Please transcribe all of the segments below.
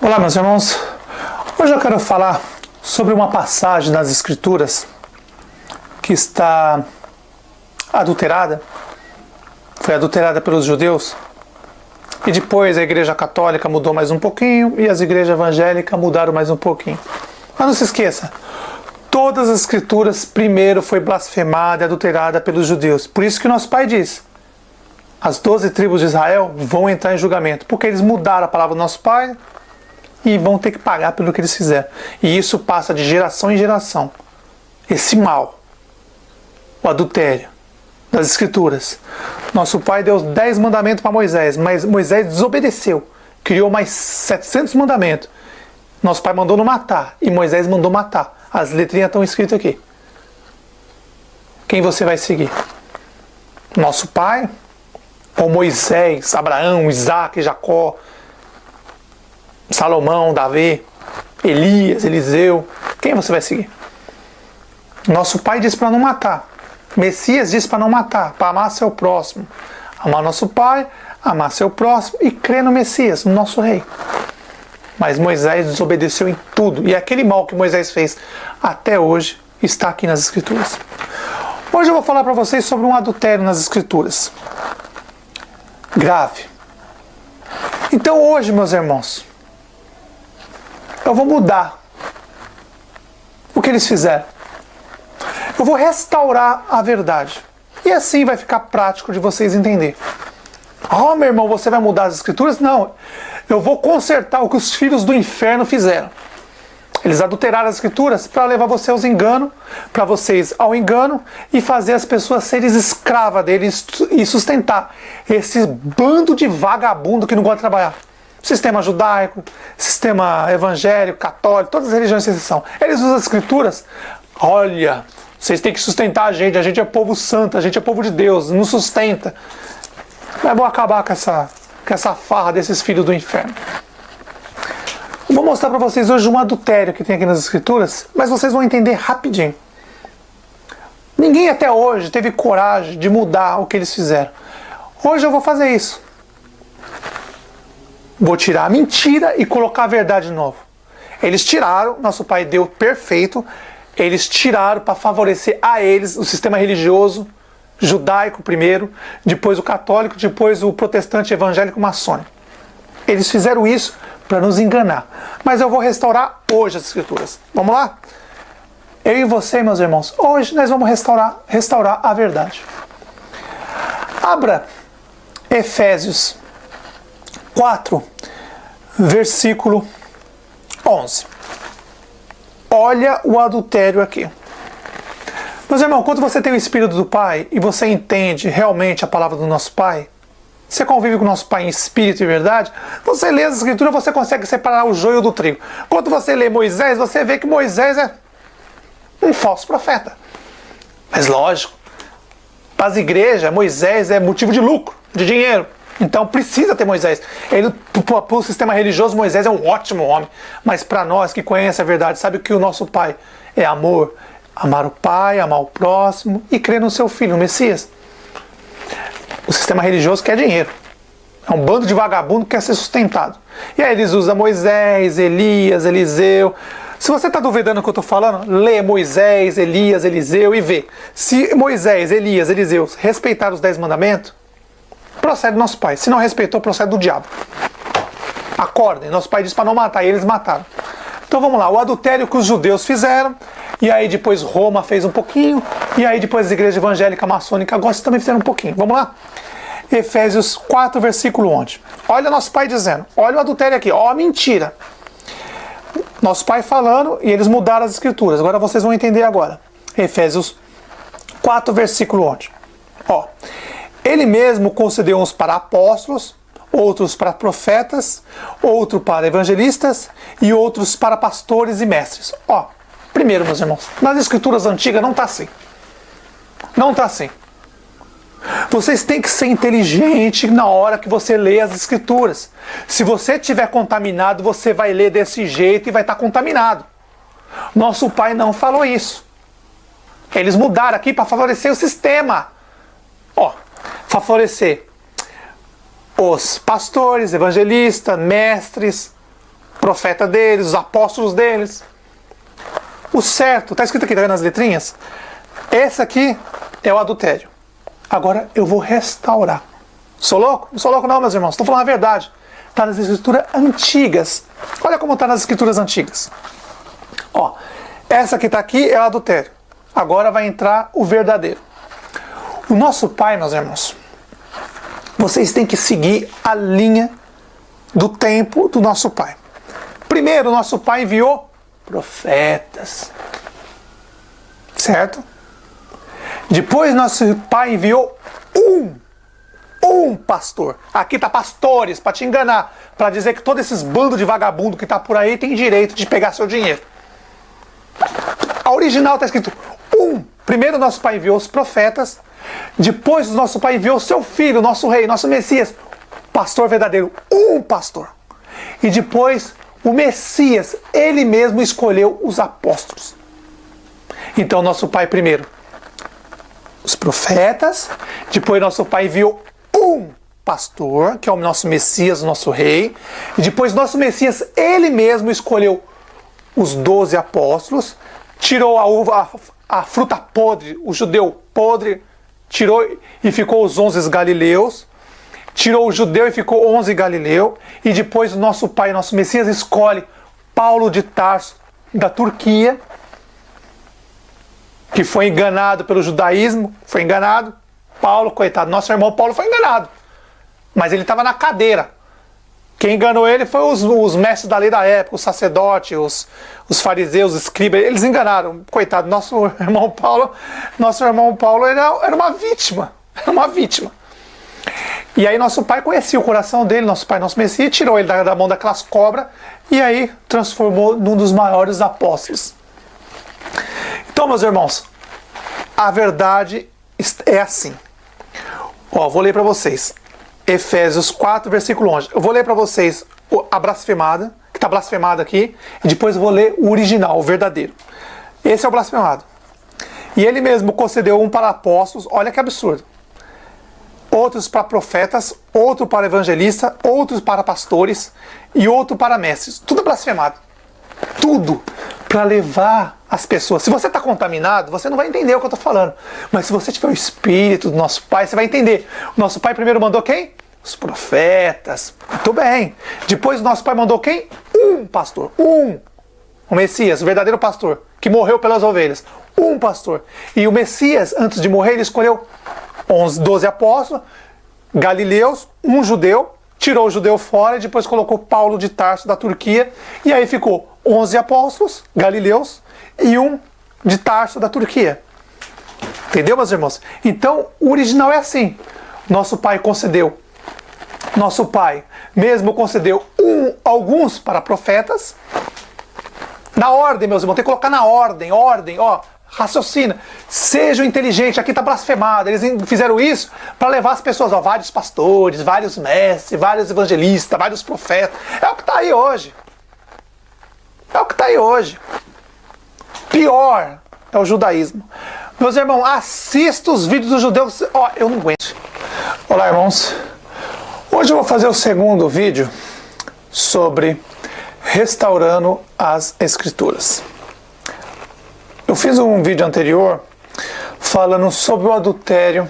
Olá, meus irmãos. Hoje eu quero falar sobre uma passagem das Escrituras que está adulterada, foi adulterada pelos judeus, e depois a Igreja Católica mudou mais um pouquinho e as igrejas evangélicas mudaram mais um pouquinho. Mas não se esqueça, todas as Escrituras primeiro foi blasfemada e adulterada pelos judeus. Por isso que nosso Pai diz: as 12 tribos de Israel vão entrar em julgamento, porque eles mudaram a palavra do nosso Pai e vão ter que pagar pelo que eles fizeram. E isso passa de geração em geração. Esse mal, o adultério das Escrituras. Nosso Pai deu 10 mandamentos para Moisés, mas Moisés desobedeceu. Criou mais 700 mandamentos. Nosso Pai mandou não matar e Moisés mandou matar. As letrinhas estão escritas aqui. Quem você vai seguir? Nosso Pai ou Moisés, Abraão, Isaac, Jacó, Salomão, Davi, Elias, Eliseu? Quem você vai seguir? Nosso Pai disse para não matar. Messias disse para não matar, para amar seu próximo. Amar nosso Pai, amar seu próximo e crer no Messias, no nosso Rei. Mas Moisés desobedeceu em tudo. E aquele mal que Moisés fez até hoje está aqui nas Escrituras. Hoje eu vou falar para vocês sobre um adultério nas Escrituras. Grave. Então hoje, meus irmãos, eu vou mudar o que eles fizeram. Eu vou restaurar a verdade. E assim vai ficar prático de vocês entenderem. Oh, meu irmão, você vai mudar as Escrituras? Não. Eu vou consertar o que os filhos do inferno fizeram. Eles adulteraram as Escrituras para levar você aos enganos, para vocês ao engano e fazer as pessoas serem escravas deles e sustentar esse bando de vagabundo que não gosta de trabalhar. Sistema judaico, sistema evangélico, católico, todas as religiões sem exceção. Eles usam as Escrituras. Olha, vocês têm que sustentar a gente é povo santo, a gente é povo de Deus, nos sustenta. Mas vou acabar com essa farra desses filhos do inferno. Eu vou mostrar para vocês hoje um adultério que tem aqui nas Escrituras, mas vocês vão entender rapidinho. Ninguém até hoje teve coragem de mudar o que eles fizeram. Hoje eu vou fazer isso. Vou tirar a mentira e colocar a verdade de novo. Eles tiraram, nosso Pai deu perfeito, eles tiraram para favorecer a eles o sistema religioso judaico primeiro, depois o católico, depois o protestante evangélico maçônico. Eles fizeram isso para nos enganar. Mas eu vou restaurar hoje as Escrituras. Vamos lá? Eu e você, meus irmãos, hoje nós vamos restaurar a verdade. Abra Efésios 4, versículo 11. Olha o adultério aqui. Meus irmãos, quando você tem o Espírito do Pai e você entende realmente a palavra do nosso Pai, você convive com o nosso Pai em espírito e verdade, você lê as Escrituras, você consegue separar o joio do trigo. Quando você lê Moisés, você vê que Moisés é um falso profeta. Mas lógico, para as igrejas, Moisés é motivo de lucro, de dinheiro. Então precisa ter Moisés. Para o sistema religioso, Moisés é um ótimo homem. Mas para nós que conhecem a verdade, sabe que o nosso Pai é amor. Amar o Pai, amar o próximo e crer no seu Filho, no Messias. O sistema religioso quer dinheiro. É um bando de vagabundo que quer ser sustentado. E aí eles usam Moisés, Elias, Eliseu. Se você está duvidando do que eu estou falando, lê Moisés, Elias, Eliseu e vê. Se Moisés, Elias, Eliseu respeitaram os 10 mandamentos, procede do nosso Pai. Se não respeitou, procede do diabo. Acordem. Nosso Pai disse para não matar e eles mataram. Então vamos lá. O adultério que os judeus fizeram. E aí depois Roma fez um pouquinho. E aí depois as igrejas evangélicas, maçônicas, agostas também fizeram um pouquinho. Vamos lá? Efésios 4, versículo 11. Olha nosso Pai dizendo. Olha o adultério aqui. Ó, mentira. Nosso Pai falando e eles mudaram as Escrituras. Agora vocês vão entender agora. Efésios 4, versículo 11. Ó. Ele mesmo concedeu uns para apóstolos, outros para profetas, outros para evangelistas e outros para pastores e mestres. Ó, primeiro, meus irmãos, nas Escrituras antigas não está assim. Não está assim. Vocês têm que ser inteligente na hora que você lê as Escrituras. Se você estiver contaminado, você vai ler desse jeito e vai estar contaminado. Nosso Pai não falou isso. Eles mudaram aqui para favorecer o sistema. Ó, favorecer os pastores, evangelistas, mestres, profeta deles, os apóstolos deles. O certo, está escrito aqui, tá vendo as letrinhas? Esse aqui é o adultério. Agora eu vou restaurar. Sou louco? Não sou louco não, meus irmãos. Estou falando a verdade. Está nas escrituras antigas. Olha como está nas escrituras antigas. Ó, essa que está aqui é o adultério. Agora vai entrar o verdadeiro. O nosso Pai, meus irmãos, vocês têm que seguir a linha do tempo do nosso Pai. Primeiro, o nosso Pai enviou profetas. Certo? Depois, nosso Pai enviou um pastor. Aqui está pastores, para te enganar, para dizer que todos esses bandos de vagabundo que está por aí tem direito de pegar seu dinheiro. A original está escrito Primeiro, nosso Pai enviou os profetas. Depois, nosso Pai enviou seu Filho, nosso Rei, nosso Messias, pastor verdadeiro, um pastor. E depois, o Messias, ele mesmo escolheu os apóstolos. Então, nosso Pai primeiro, os profetas. Depois, nosso Pai enviou um pastor, que é o nosso Messias, o nosso Rei. E depois, nosso Messias, ele mesmo escolheu os 12 apóstolos, tirou a fruta podre, o judeu podre, tirou e ficou os 11 galileus, tirou o judeu e ficou 11 galileu, e depois o nosso Pai, nosso Messias, escolhe Paulo de Tarso, da Turquia, que foi enganado pelo judaísmo, foi enganado. Paulo, coitado, nosso irmão Paulo foi enganado, mas ele estava na cadeira. Quem enganou ele foi os mestres da lei da época, os sacerdotes, os fariseus, os escribas, eles enganaram. Coitado, nosso irmão Paulo era uma vítima, E aí nosso Pai conhecia o coração dele, nosso Pai, nosso Messias, tirou ele da mão daquelas cobras e aí transformou num dos maiores apóstolos. Então, meus irmãos, a verdade é assim. Ó, vou ler para vocês. Efésios 4, versículo 11. Eu vou ler para vocês a blasfemada, que está blasfemada aqui, e depois eu vou ler o original, o verdadeiro. Esse é o blasfemado. E ele mesmo concedeu um para apóstolos, olha que absurdo. Outros para profetas, outro para evangelistas, outros para pastores e outro para mestres. Tudo blasfemado. Tudo para levar as pessoas. Se você está contaminado, você não vai entender o que eu estou falando. Mas se você tiver o Espírito do nosso Pai, você vai entender. O nosso Pai primeiro mandou quem? Os profetas. Muito bem. Depois o nosso Pai mandou quem? Um pastor. O Messias, o verdadeiro pastor, que morreu pelas ovelhas. Um pastor. E o Messias, antes de morrer, ele escolheu 12 apóstolos, galileus, um judeu, tirou o judeu fora e depois colocou Paulo de Tarso da Turquia, e aí ficou 11 apóstolos, galileus, e um de Tarso da Turquia. Entendeu, meus irmãos? Então, o original é assim. Nosso Pai concedeu. Nosso Pai mesmo concedeu alguns para profetas. Na ordem, meus irmãos, tem que colocar na ordem, ó. Raciocina, sejam inteligentes, aqui está blasfemado. Eles fizeram isso para levar as pessoas, ó, vários pastores, vários mestres, vários evangelistas, vários profetas. É o que está aí hoje. Pior é o judaísmo. Meus irmãos, assista os vídeos dos judeus. Ó, eu não aguento. Olá, irmãos. Hoje eu vou fazer o segundo vídeo sobre restaurando as escrituras. Eu fiz um vídeo anterior falando sobre o adultério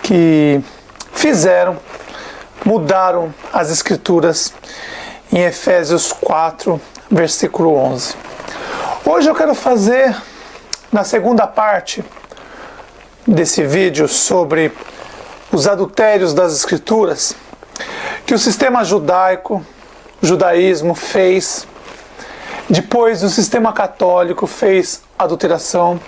que mudaram as escrituras em Efésios 4, versículo 11. Hoje eu quero fazer, na segunda parte desse vídeo, sobre os adultérios das escrituras que o sistema judaico, o judaísmo fez. Depois o sistema católico fez adulteração.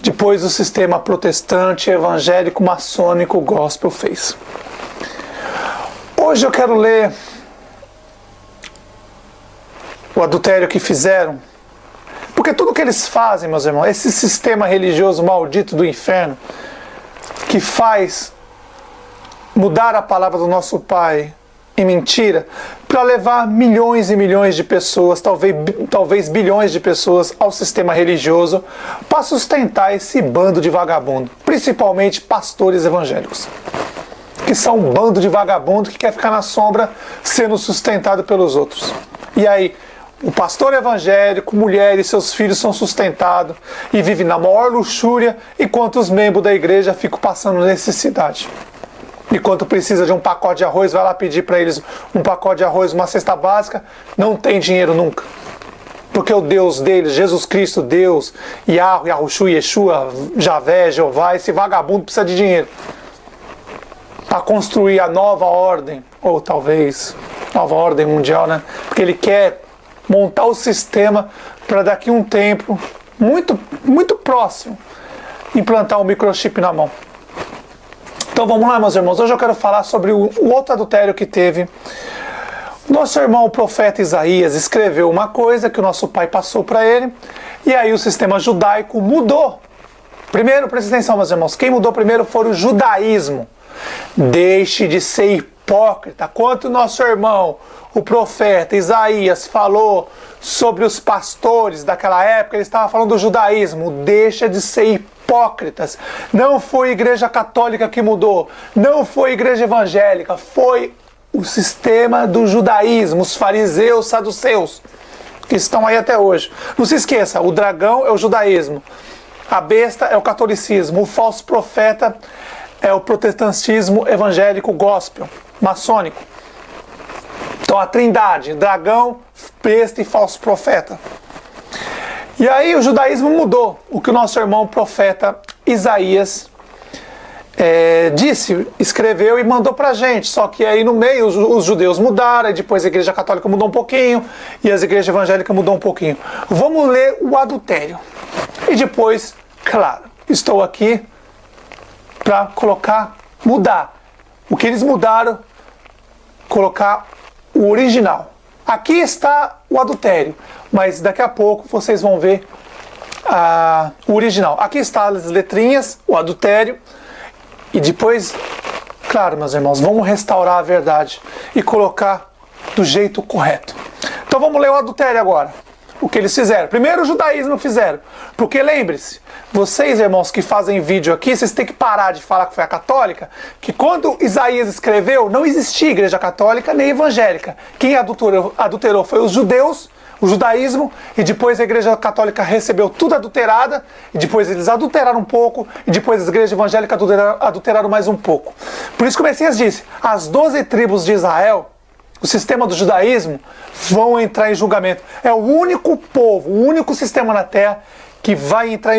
Depois o sistema protestante, evangélico, maçônico, gospel fez. Hoje eu quero ler o adultério que fizeram. Porque tudo que eles fazem, meus irmãos, esse sistema religioso maldito do inferno, que faz mudar a palavra do nosso Pai em mentira, para levar milhões e milhões de pessoas, talvez bilhões de pessoas ao sistema religioso, para sustentar esse bando de vagabundo, principalmente pastores evangélicos, que são um bando de vagabundo que quer ficar na sombra sendo sustentado pelos outros. E aí, o pastor evangélico, mulher e seus filhos são sustentados e vivem na maior luxúria, enquanto os membros da igreja ficam passando necessidade. Enquanto precisa de um pacote de arroz, vai lá pedir para eles um pacote de arroz, uma cesta básica, não tem dinheiro nunca. Porque o Deus deles, Jesus Cristo, Deus, Yahweh, Yahushua, Yeshua, Javé, Jeová, esse vagabundo precisa de dinheiro para construir a nova ordem, ou talvez nova ordem mundial, né? Porque ele quer montar o sistema para daqui a um tempo muito próximo implantar um microchip na mão. Então vamos lá, meus irmãos. Hoje eu quero falar sobre o outro adultério que teve. Nosso irmão, o profeta Isaías, escreveu uma coisa que o nosso pai passou para ele, e aí o sistema judaico mudou. Primeiro, presta atenção, meus irmãos, quem mudou primeiro foi o judaísmo. Deixe de ser hipócrita. Quanto o nosso irmão, o profeta Isaías, falou sobre os pastores daquela época, ele estava falando do judaísmo. Deixa de ser hipócritas. Não foi a igreja católica que mudou, não foi a igreja evangélica, foi o sistema do judaísmo, os fariseus, saduceus, que estão aí até hoje. Não se esqueça, o dragão é o judaísmo, a besta é o catolicismo, o falso profeta é o protestantismo evangélico gospel, maçônico. Então a trindade, dragão, besta e falso profeta. E aí o judaísmo mudou, o que o nosso irmão profeta Isaías disse, escreveu e mandou pra gente. Só que aí no meio os judeus mudaram, e depois a igreja católica mudou um pouquinho e as igrejas evangélicas mudou um pouquinho. Vamos ler o adultério. E depois, claro, estou aqui para mudar. O que eles mudaram, colocar o original. Aqui está o adultério, mas daqui a pouco vocês vão ver o original. Aqui está as letrinhas, o adultério. E depois, claro, meus irmãos, vamos restaurar a verdade e colocar do jeito correto. Então vamos ler o adultério agora. O que eles fizeram? Primeiro o judaísmo fizeram. Porque lembre-se, vocês, irmãos, que fazem vídeo aqui, vocês têm que parar de falar que foi a católica, que quando Isaías escreveu, não existia igreja católica nem evangélica. Quem adulterou foi os judeus, o judaísmo, e depois a igreja católica recebeu tudo adulterada, e depois eles adulteraram um pouco, e depois as igrejas evangélicas adulteraram mais um pouco. Por isso que o Messias disse, as 12 tribos de Israel, o sistema do judaísmo, vão entrar em julgamento. É o único povo, o único sistema na terra que vai entrar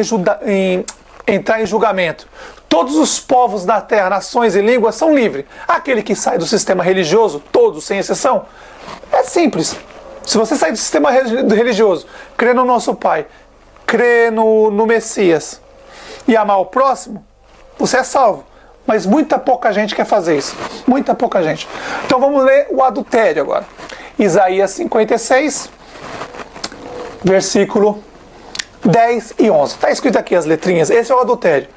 em julgamento. Todos os povos da terra, nações e línguas são livres. Aquele que sai do sistema religioso, todos sem exceção, é simples. Se você sair do sistema religioso, crer no nosso Pai, crer no Messias e amar o próximo, você é salvo. Mas muita pouca gente quer fazer isso. Muita pouca gente. Então vamos ler o adultério agora. Isaías 56, versículo 10 e 11. Está escrito aqui as letrinhas. Esse é o adultério.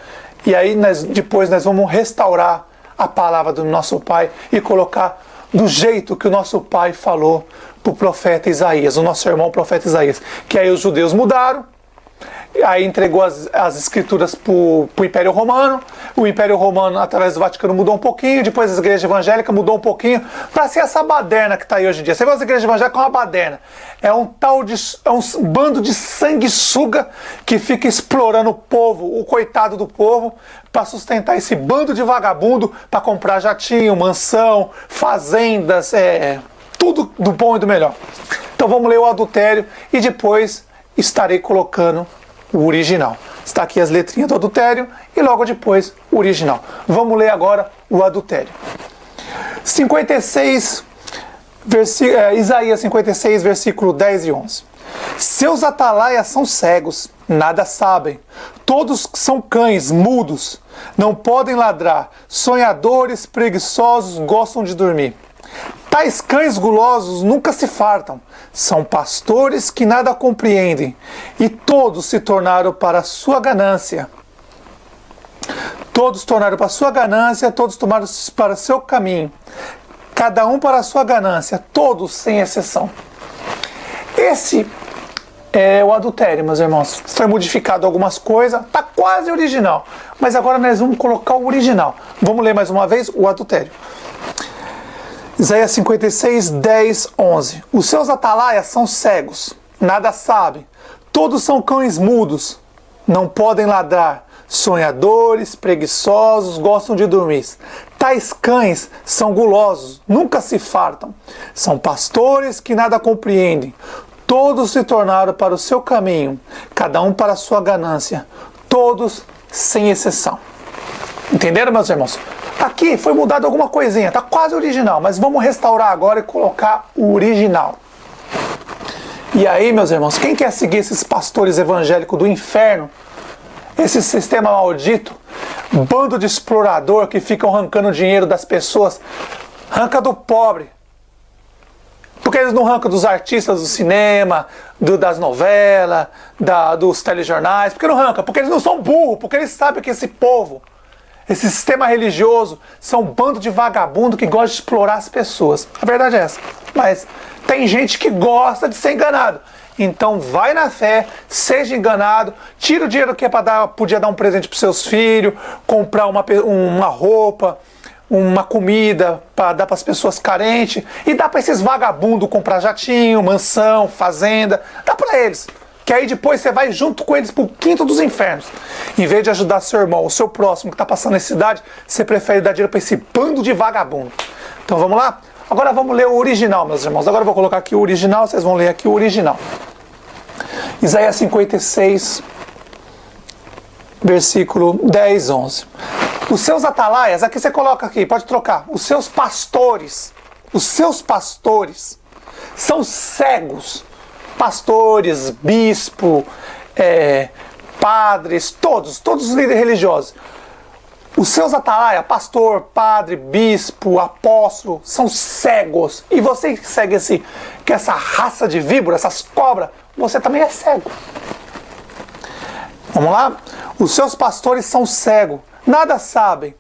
E aí depois nós vamos restaurar a palavra do nosso Pai e colocar do jeito que o nosso Pai falou para o profeta Isaías, o nosso irmão profeta Isaías. Que aí os judeus mudaram, aí entregou as escrituras para o Império Romano. O Império Romano, através do Vaticano, mudou um pouquinho. Depois as igrejas evangélicas mudou um pouquinho, para ser essa baderna que está aí hoje em dia. Você vê as igrejas evangélicas com uma baderna. É um bando de sanguessuga que fica explorando o povo, o coitado do povo, para sustentar esse bando de vagabundo, para comprar jatinho, mansão, fazendas, tudo do bom e do melhor. Então vamos ler o adultério e depois estarei colocando o original. Está aqui as letrinhas do adultério e logo depois o original. Vamos ler agora o adultério. 56, Isaías 56, versículo 10 e 11. Seus atalaias são cegos, nada sabem. Todos são cães, mudos, não podem ladrar. Sonhadores, preguiçosos, gostam de dormir. Tais cães gulosos nunca se fartam, são pastores que nada compreendem, e todos se tornaram para a sua ganância. Todos tornaram para a sua ganância, todos tomaram para o seu caminho, cada um para a sua ganância, todos sem exceção. Esse é o adultério, meus irmãos. Foi modificado algumas coisas, tá quase original. Mas agora nós vamos colocar o original. Vamos ler mais uma vez o adultério. Isaías 56, 10, 11. Os seus atalaias são cegos, nada sabem. Todos são cães mudos, não podem ladrar. Sonhadores, preguiçosos, gostam de dormir. Tais cães são gulosos, nunca se fartam. São pastores que nada compreendem. Todos se tornaram para o seu caminho, cada um para a sua ganância. Todos sem exceção. Entenderam, meus irmãos? Aqui foi mudado alguma coisinha, tá quase original, mas vamos restaurar agora e colocar o original. E aí, meus irmãos, quem quer seguir esses pastores evangélicos do inferno, esse sistema maldito, bando de explorador que ficam arrancando dinheiro das pessoas, arranca do pobre. Porque eles não arrancam dos artistas do cinema, das novelas, dos telejornais. Por que não arrancam? Porque eles não são burros, porque eles sabem que esse povo, esse sistema religioso, são um bando de vagabundo que gosta de explorar as pessoas. A verdade é essa. Mas tem gente que gosta de ser enganado. Então vai na fé, seja enganado, tira o dinheiro que é para podia dar um presente para seus filhos, comprar uma roupa, uma comida para dar para as pessoas carentes, e dá para esses vagabundos comprar jatinho, mansão, fazenda, dá para eles. Que aí depois você vai junto com eles pro quinto dos infernos. Em vez de ajudar seu irmão, o seu próximo que está passando necessidade, você prefere dar dinheiro para esse bando de vagabundo. Então vamos lá? Agora vamos ler o original, meus irmãos. Agora eu vou colocar aqui o original, vocês vão ler aqui o original. Isaías 56, versículo 10, 11. Os seus atalaias, aqui você coloca aqui, pode trocar. Os seus pastores são cegos. Pastores, bispo, padres, todos os líderes religiosos. Os seus atalaias, pastor, padre, bispo, apóstolo, são cegos. E você que segue essa raça de víbora, essas cobras, você também é cego. Vamos lá? Os seus pastores são cegos, nada sabem.